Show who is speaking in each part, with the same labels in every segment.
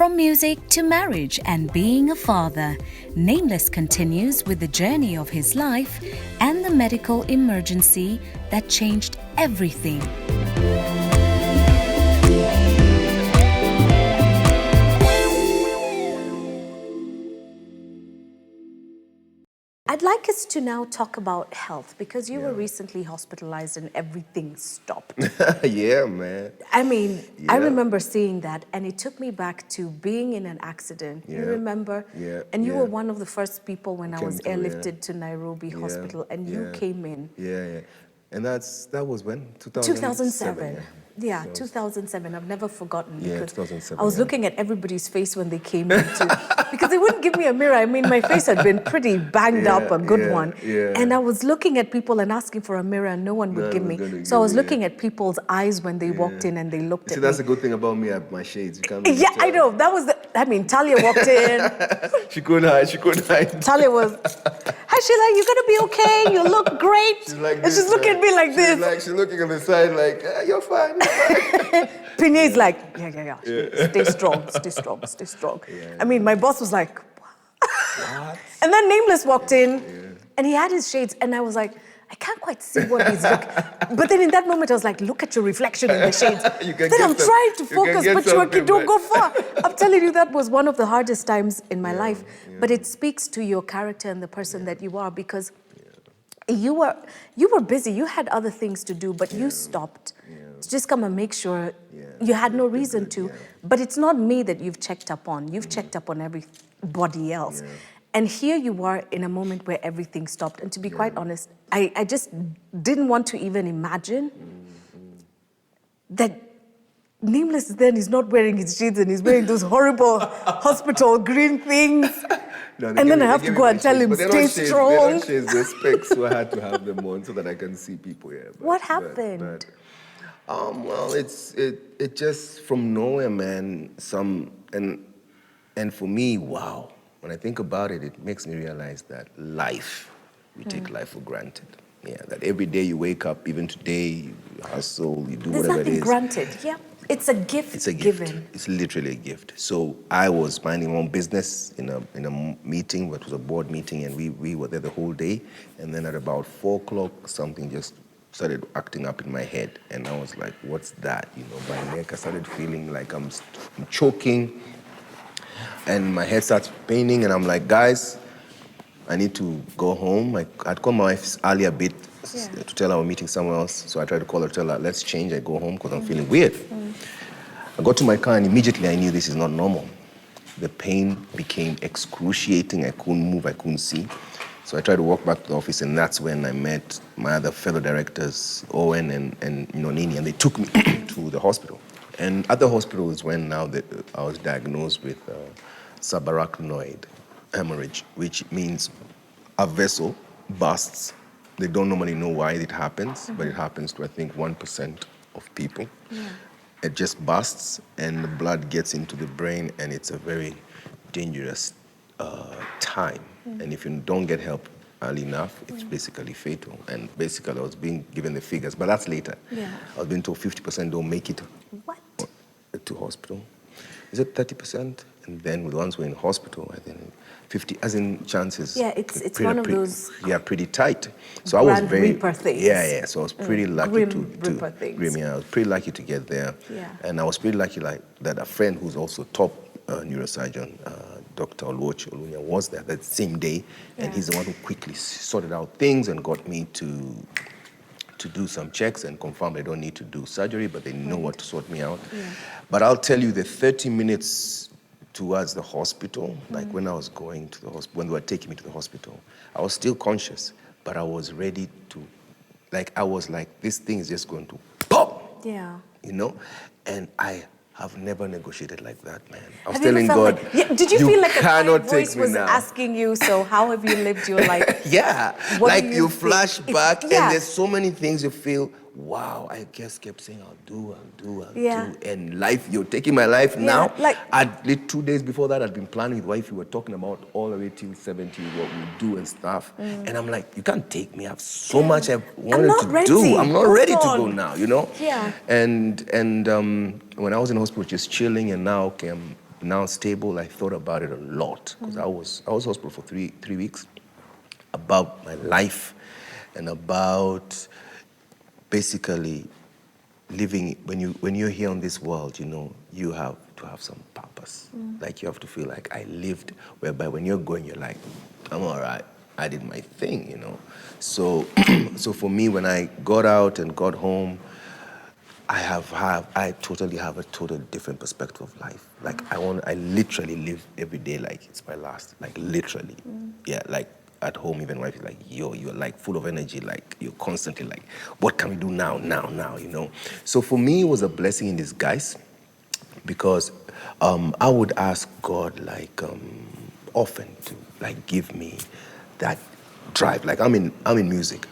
Speaker 1: From music to marriage and being a father, Nameless continues with the journey of his life and the medical emergency that changed everything. I'd like us to now talk about health because you were recently hospitalized and everything stopped.
Speaker 2: Yeah, man.
Speaker 1: I mean, I remember seeing that and it took me back to being in an accident. You remember?
Speaker 2: Yeah.
Speaker 1: And you were one of the first people when I was
Speaker 2: through,
Speaker 1: airlifted to Nairobi Hospital and you came in.
Speaker 2: Yeah. And that was when?
Speaker 1: 2007.
Speaker 2: Yeah.
Speaker 1: Yeah, 2007. I've never forgotten because
Speaker 2: 2007,
Speaker 1: I was looking at everybody's face when they came in too. Because they wouldn't give me a mirror. I mean, my face had been pretty banged up, a good one.
Speaker 2: Yeah.
Speaker 1: And I was looking at people and asking for a mirror and no one would give me. So I was looking at people's eyes when they walked in and they looked at me.
Speaker 2: See, that's a good thing about me, I have my shades. You can't
Speaker 1: Yeah, I know. That was Talia walked in.
Speaker 2: She couldn't hide.
Speaker 1: Talia was, hi Sheila, you gonna be okay? You look great.
Speaker 2: She's like
Speaker 1: and she's looking at me like this.
Speaker 2: She's looking on the side like, you're fine.
Speaker 1: Pinay is like, yeah. Stay strong. I mean, my boss was like, what? And then Nameless walked in, and he had his shades, and I was like, I can't quite see what he's looking. But then in that moment, I was like, look at your reflection in the shades. Then I'm trying to focus, but you don't go far. I'm telling you, that was one of the hardest times in my life. But it speaks to your character and the person that you are because you were busy. You had other things to do, but you stopped to just come and make sure you had no reason to. But it's not me that you've checked up on. You've checked up on everybody else. And here you are in a moment where everything stopped. And to be quite honest, I just didn't want to even imagine that Nameless then is not wearing his shades and he's wearing those horrible hospital green things.
Speaker 2: No,
Speaker 1: and then I have to go and tell him, stay strong.
Speaker 2: They don't shades, they're specs, so I had to have them on so that I can see people here.
Speaker 1: What happened?
Speaker 2: Well, it just from nowhere, man. And for me, wow. When I think about it, it makes me realize that we take life for granted. Yeah, that every day you wake up, even today, you hustle, you do whatever it is.
Speaker 1: There's nothing granted, yeah. It's a gift.
Speaker 2: It's a gift. Given. It's literally a gift. So I was minding my own business in a meeting, it was a board meeting, and we were there the whole day. And then at about 4 o'clock, something just started acting up in my head. And I was like, what's that? My neck, I started feeling like I'm choking. And my head starts paining, and I'm like, guys, I need to go home. I'd called my wife earlier a bit to tell her we're meeting somewhere else. So I tried to call her, tell her, let's change. I go home because I'm feeling weird. I got to my car, and immediately I knew this is not normal. The pain became excruciating. I couldn't move, I couldn't see. So I tried to walk back to the office, and that's when I met my other fellow directors, Owen and Nini, and they took me to the hospital. And at the hospital is when now that I was diagnosed with subarachnoid hemorrhage, which means a vessel bursts. They don't normally know why it happens, but it happens to, I think, 1% of people. Yeah. It just bursts, and the blood gets into the brain, and it's a very dangerous time. And if you don't get help early enough, it's basically fatal. And basically, I was being given the figures, but that's later. Yeah. I was being told 50% don't make it to hospital. Is it 30%? And then the ones who are in hospital, I think 50, as in chances.
Speaker 1: Yeah, it's one of those.
Speaker 2: Yeah, pretty tight. So I was very.
Speaker 1: Reaper things.
Speaker 2: Yeah. So I was pretty lucky to
Speaker 1: things.
Speaker 2: I was pretty lucky to get there. Yeah. And I was pretty lucky that a friend who's also top neurosurgeon, Dr. Olunya, was there that same day, and he's the one who quickly sorted out things and got me to do some checks and confirm they don't need to do surgery, but they know what to sort me out. Yeah. But I'll tell you, the 30 minutes towards the hospital, like when I was going to the hospital, when they were taking me to the hospital, I was still conscious, but I was ready to, I was like, this thing is just going to pop.
Speaker 1: Yeah.
Speaker 2: And I have never negotiated like that, man. I was
Speaker 1: have
Speaker 2: telling God,
Speaker 1: did you feel like a
Speaker 2: voice
Speaker 1: was
Speaker 2: now.
Speaker 1: asking you, so how have you lived your life?
Speaker 2: Yeah, you flash back, and there's so many things you feel, wow, I just kept saying, I'll do. And life, you're taking my life now. At least 2 days before that, I'd been planning with wife. We were talking about all the way till 70, what we do and stuff. And I'm like, you can't take me. I have so much I wanted to do. I'm not ready to go now,
Speaker 1: Yeah.
Speaker 2: And when I was in hospital, just chilling, and now, okay, I'm now stable, I thought about it a lot because I was hospital for three weeks, about my life and about basically living. When you're here on this world, you have to have some purpose. Like you have to feel like I lived. Whereby when you're going, you're like, I'm all right. I did my thing, So, so for me, when I got out and got home, I totally have a total different perspective of life. Like I literally live every day like it's my last. Like literally, yeah. Like at home, even wife is like, you're like full of energy. Like you're constantly like, what can we do now? So for me, it was a blessing in disguise, because I would ask God like often to like give me that drive. Like I'm in music,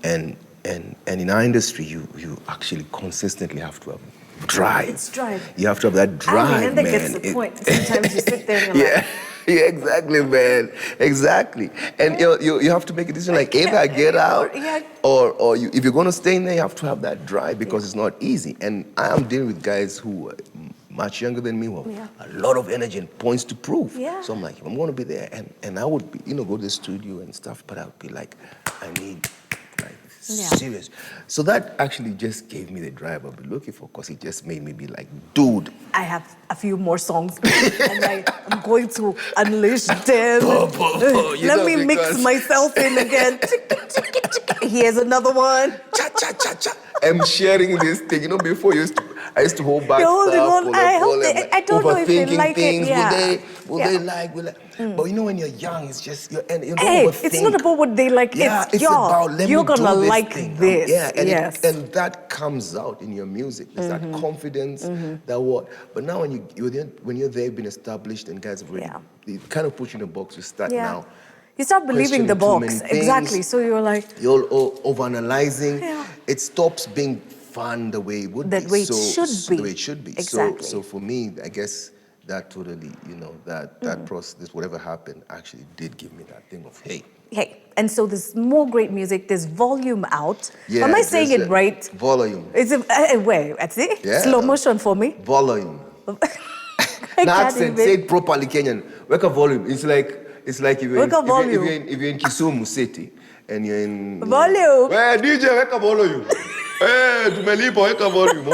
Speaker 2: and in our industry, you actually consistently have to have drive.
Speaker 1: It's drive.
Speaker 2: You have to have that drive,
Speaker 1: that
Speaker 2: man.
Speaker 1: gets the point. Sometimes you sit there and you're like,
Speaker 2: yeah, exactly, man. Exactly. And you have to make a decision, like either I get out, or if you're going to stay in there, you have to have that drive, because it's not easy. And I am dealing with guys who are much younger than me, who have a lot of energy and points to prove.
Speaker 1: Yeah.
Speaker 2: So I'm like, I'm going to be there, and I would be, go to the studio and stuff, but I would be like, I need serious. So that actually just gave me the drive I've been looking for, because it just made me be like, dude.
Speaker 1: I have a few more songs and I'm going to unleash them. Let me mix myself in again. Here's another one.
Speaker 2: Cha, cha, cha, cha. I'm sharing this thing. Before I used to hold back
Speaker 1: You're
Speaker 2: stuff.
Speaker 1: holding on. I don't know if they like
Speaker 2: things.
Speaker 1: it. Yeah.
Speaker 2: Will they like? But when you're young, it's just you don't overthink.
Speaker 1: It's not about what they like.
Speaker 2: It's about let
Speaker 1: you're
Speaker 2: me
Speaker 1: gonna
Speaker 2: do this
Speaker 1: like
Speaker 2: thing.
Speaker 1: this.
Speaker 2: And that comes out in your music. There's that confidence, that what. But now when you're there, been established, and guys have already, they kind of put you in a box. You start now.
Speaker 1: You start believing the box. Exactly. So you're like,
Speaker 2: you're overanalyzing. Yeah. It stops being fun the way it would be.
Speaker 1: The way it should be. Exactly.
Speaker 2: So for me, I guess that totally, that process, whatever happened, actually did give me that thing of, hey.
Speaker 1: And so there's more great music. There's volume out.
Speaker 2: Yeah,
Speaker 1: am I saying it right?
Speaker 2: Volume.
Speaker 1: Is it where? At see?
Speaker 2: Yeah.
Speaker 1: Slow motion for me.
Speaker 2: Volume. Now say it properly, Kenyan. Wake up volume. It's like if you're in Kisumu City and you're in
Speaker 1: volume.
Speaker 2: Hey, DJ, wake up volume. Hey, tumelipa, wake up volume.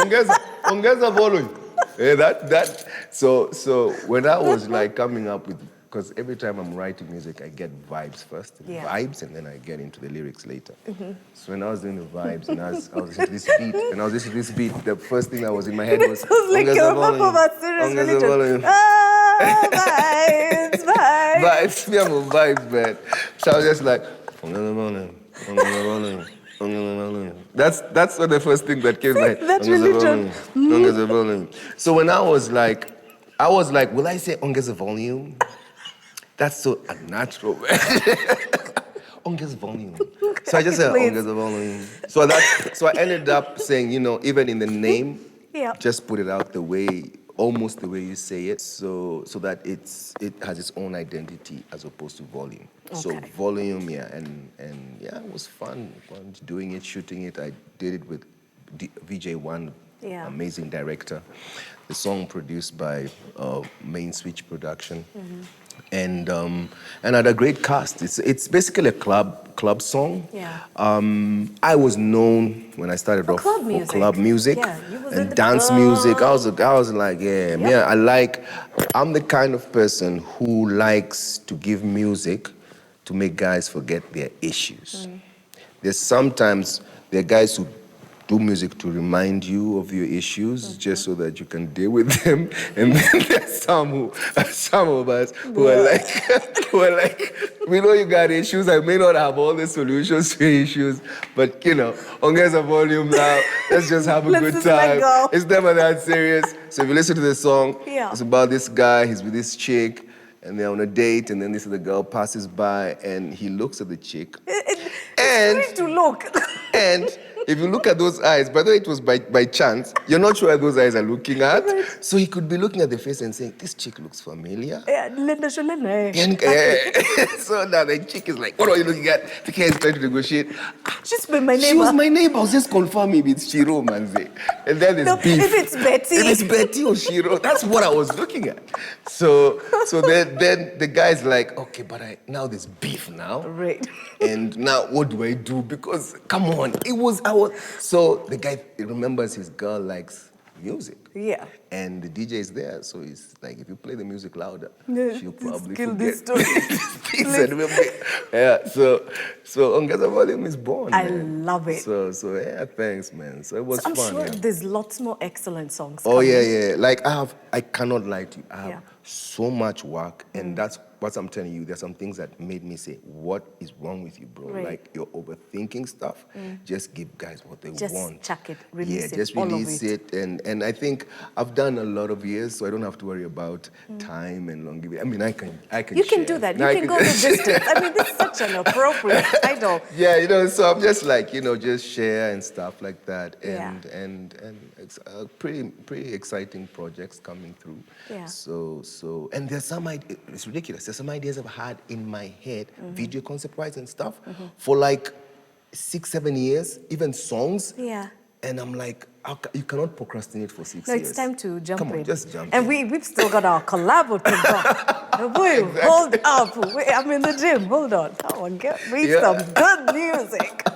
Speaker 2: Ongeza volume. Hey, that. So when I was like coming up with, because every time I'm writing music, I get vibes first, and then I get into the lyrics later. So when I was doing the vibes, and I was listening to this beat, the first thing that was in my head was
Speaker 1: like you're about serious religion. Vibes.
Speaker 2: Me, I'm a vibes, man. So I was just like, that's what the first thing that came to my head.
Speaker 1: That's religion.
Speaker 2: So when I was like, will I say ongeza volume? That's so unnatural, man. Ongeza volume. So I just said ongeza volume. So I ended up saying, even in the name, just put it out almost the way you say it, so that it has its own identity as opposed to volume. Okay. So volume, and it was fun doing it, shooting it. I did it with VJ1, amazing director. The song produced by Main Switch Production. And had a great cast. It's basically a club song. Yeah. I was known when I started off for club music and dance music. I was like, I'm the kind of person who likes to give music to make guys forget their issues. There's sometimes there are guys who do music to remind you of your issues, just so that you can deal with them. And then there's some of us who are like, we know you got issues. I may not have all the solutions to your issues, but ongeza volume now. Let's just have a good time. It's never that serious. So if you listen to the song, it's about this guy. He's with this chick, and they're on a date, and then this other girl passes by, and he looks at the chick.
Speaker 1: It's free to look.
Speaker 2: if you look at those eyes, by the way, it was by chance. You're not sure what those eyes are looking at.
Speaker 1: Right.
Speaker 2: So he could be looking at the face and saying, this chick looks familiar.
Speaker 1: Yeah, Linda Shalene.
Speaker 2: And, so now the chick is like, what are you looking at? The guy is trying to negotiate.
Speaker 1: She's been my neighbor.
Speaker 2: She was my neighbor. I was just confirming it's Shiro, manze. And then there's beef.
Speaker 1: If it's Betty.
Speaker 2: If it's Betty or Shiro, that's what I was looking at. So then the guy's like, okay, but now there's beef now.
Speaker 1: Right.
Speaker 2: And now what do I do? Because come on, so the guy remembers his girl likes music.
Speaker 1: Yeah.
Speaker 2: And the DJ is there, so he's like, if you play the music louder,
Speaker 1: Yeah,
Speaker 2: she'll probably
Speaker 1: kill
Speaker 2: forget.
Speaker 1: this story.
Speaker 2: Yeah, so Ongeza Volume is born.
Speaker 1: I
Speaker 2: man.
Speaker 1: love it.
Speaker 2: So yeah, thanks, man. So it was
Speaker 1: I'm
Speaker 2: fun.
Speaker 1: sure
Speaker 2: Yeah.
Speaker 1: there's lots more excellent songs
Speaker 2: Oh
Speaker 1: coming.
Speaker 2: yeah. Like I cannot lie to you. I have
Speaker 1: Yeah.
Speaker 2: so much work, and that's what I'm telling you. There's some things that made me say, "What is wrong with you, bro?
Speaker 1: Right.
Speaker 2: Like you're overthinking stuff. Just give guys what they
Speaker 1: Just
Speaker 2: want.
Speaker 1: chuck it, release it,
Speaker 2: just
Speaker 1: all of
Speaker 2: release
Speaker 1: it.
Speaker 2: And I think I've done a lot of years, so I don't have to worry about time and longevity. I mean, I can.
Speaker 1: You can
Speaker 2: share.
Speaker 1: do that. You
Speaker 2: I
Speaker 1: can go the distance. I mean, this is such an appropriate title.
Speaker 2: Yeah, so I'm just like, just share and stuff like that.
Speaker 1: Yeah.
Speaker 2: And it's pretty exciting projects coming through.
Speaker 1: Yeah.
Speaker 2: So and there's some it's ridiculous. There's some ideas I've had in my head, video concept-wise and stuff, for like 6-7 years, even songs.
Speaker 1: Yeah.
Speaker 2: And I'm like, you cannot procrastinate for 6
Speaker 1: No,
Speaker 2: years.
Speaker 1: it's time to jump
Speaker 2: Come
Speaker 1: in.
Speaker 2: on, just jump
Speaker 1: and
Speaker 2: in.
Speaker 1: we've still got our collab to go. Hold up. I'm in the gym. Hold on. Come on, get me some good music.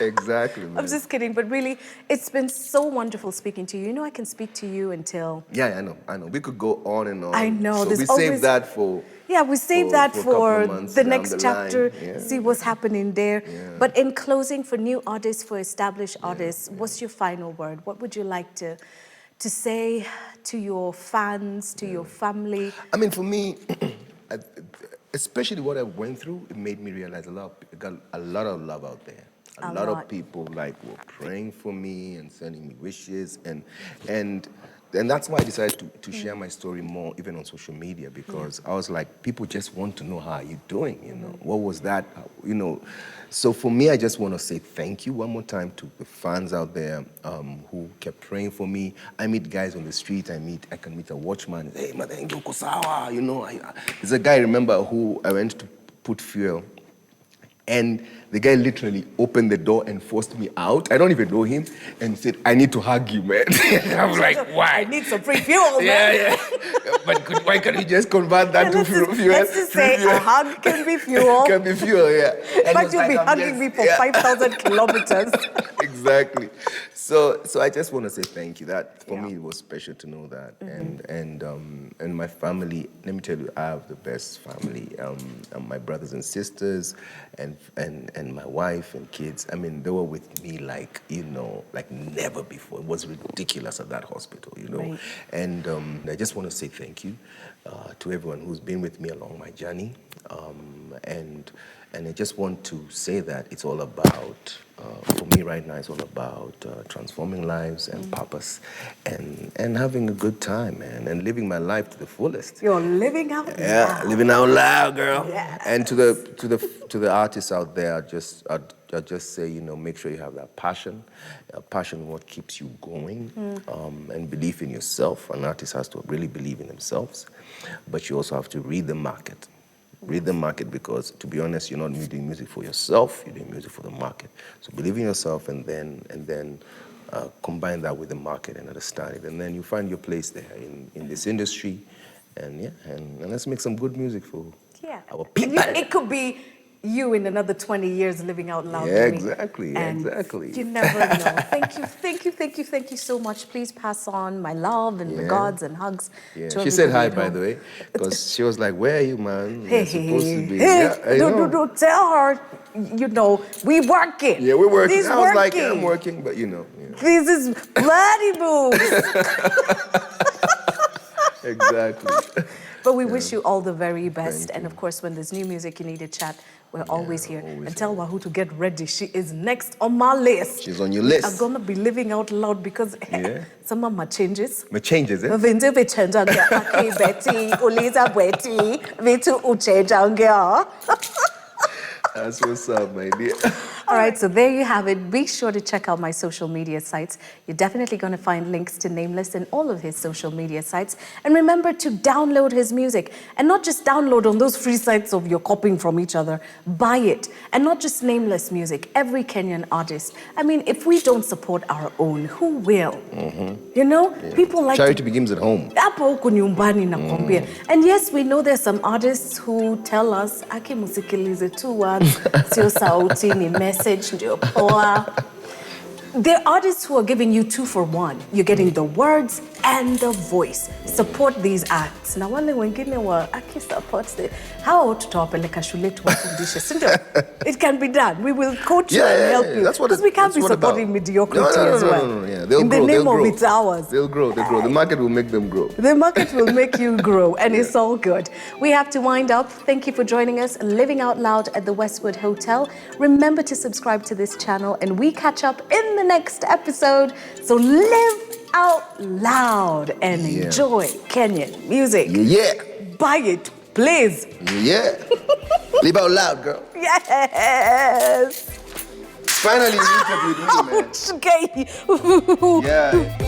Speaker 2: Exactly, man.
Speaker 1: I'm just kidding, but really, it's been so wonderful speaking to you. You know, I can speak to you until...
Speaker 2: Yeah, I know. We could go on and on.
Speaker 1: I know,
Speaker 2: So
Speaker 1: there's
Speaker 2: we
Speaker 1: always-
Speaker 2: save that for...
Speaker 1: Yeah, we save that
Speaker 2: for a couple
Speaker 1: for
Speaker 2: of months
Speaker 1: the
Speaker 2: down
Speaker 1: next
Speaker 2: the
Speaker 1: chapter,
Speaker 2: line. Yeah.
Speaker 1: see what's happening there.
Speaker 2: Yeah.
Speaker 1: But in closing, for new artists, for established artists, what's your final word? What would you like to say to your fans, to your family?
Speaker 2: I mean, for me, especially what I went through, it made me realize got a lot of love out there. A lot of people were praying for me and sending me wishes, and that's why I decided to share my story more, even on social media, because I was like, people just want to know how you're doing, What was that, So for me, I just want to say thank you one more time to the fans out there who kept praying for me. I meet guys on the street. I can meet a watchman. Hey, Madengo Kosawa, There's a guy, remember, who I went to put fuel. And the guy literally opened the door and forced me out. I don't even know him. And said, I need to hug you, man. I was like, why?
Speaker 1: I need some free fuel, man.
Speaker 2: Yeah. But why can't you just convert that to fuel?
Speaker 1: Let's just say a hug can be fuel.
Speaker 2: Can be fuel, yeah. And
Speaker 1: But you'll be hugging me for 5,000 kilometers.
Speaker 2: Exactly. So I just want to say thank you. That for me it was special to know that. And my family. Let me tell you, I have the best family. My brothers and sisters, and my wife and kids. I mean, they were with me like never before. It was ridiculous at that hospital,
Speaker 1: Right.
Speaker 2: And I just want to say thank you to everyone who's been with me along my journey. And I just want to say that it's all about, for me right now, it's all about transforming lives and purpose and having a good time, man, and living my life to the fullest.
Speaker 1: You're living out loud.
Speaker 2: Living out loud, girl.
Speaker 1: Yes.
Speaker 2: And to the artists out there, I'll just say, make sure you have that passion. Passion, what keeps you going, and belief in yourself. An artist has to really believe in themselves, but you also have to read the market. Read the market, because, to be honest, you're not doing music for yourself, you're doing music for the market. So believe in yourself, and then combine that with the market and understand it. And then you find your place there in this industry. And let's make some good music for our people.
Speaker 1: It could be you in another 20 years living out loud.
Speaker 2: Yeah,
Speaker 1: with me.
Speaker 2: exactly.
Speaker 1: You never know. Thank you so much. Please pass on my love and regards and hugs.
Speaker 2: Yeah.
Speaker 1: To
Speaker 2: She said hi,
Speaker 1: everybody
Speaker 2: by
Speaker 1: at
Speaker 2: the
Speaker 1: home.
Speaker 2: way, because she was like, "Where are you, man?
Speaker 1: Hey,
Speaker 2: You're supposed to be."
Speaker 1: hey,
Speaker 2: Yeah, I know.
Speaker 1: don't tell her. We working.
Speaker 2: Yeah, we're working.
Speaker 1: This
Speaker 2: I was like,
Speaker 1: working.
Speaker 2: yeah, I'm working, but
Speaker 1: This is bloody boobs.
Speaker 2: Exactly.
Speaker 1: But we wish you all the very best.
Speaker 2: Thank
Speaker 1: And
Speaker 2: you.
Speaker 1: of course, when there's new music you need to chat, we're always here.
Speaker 2: always
Speaker 1: And tell Wahu to get ready. She is next on my list.
Speaker 2: She's on your list.
Speaker 1: I'm gonna be living out loud because some of my changes.
Speaker 2: My changes, eh?
Speaker 1: Vindu vichenja nge aki Betty, uliza Betty, vitu uchenja nge.
Speaker 2: That's what's up, my dear.
Speaker 1: All right, so there you have it. Be sure to check out my social media sites. You're definitely going to find links to Nameless in all of his social media sites. And remember to download his music. And not just download on those free sites of you're copying from each other. Buy it. And not just Nameless music, every Kenyan artist. I mean, if we don't support our own, who will? You know, people like
Speaker 2: Charity begins at home.
Speaker 1: Hapo huku nyumbani nakwambia. And yes, we know there's some artists who tell us, aki musikilize tu words, sio sauti ni message ndio poa. There are artists who are giving you 2 for 1. You're getting the words and the voice. Support these acts. Na wale wengine wa aki supports the how tutawapeleka shule tuwafundishe, si ndio? It can be done. We will coach you and help you.
Speaker 2: That's what
Speaker 1: Because we can't be supporting mediocrity as well.
Speaker 2: No. Yeah. They'll
Speaker 1: in
Speaker 2: grow.
Speaker 1: the name
Speaker 2: They'll
Speaker 1: of
Speaker 2: grow.
Speaker 1: it's ours.
Speaker 2: They'll grow. The market will make them grow.
Speaker 1: The market will make you grow, and it's all good. We have to wind up. Thank you for joining us, Living Out Loud at the Westwood Hotel. Remember to subscribe to this channel, and we catch up in the next episode. So live out loud and enjoy Kenyan music.
Speaker 2: Yeah.
Speaker 1: Buy it, please.
Speaker 2: Yeah. Live out loud, girl.
Speaker 1: Yes.
Speaker 2: Finally, you meet up with me, man.
Speaker 1: Ouch, okay.
Speaker 2: Yeah.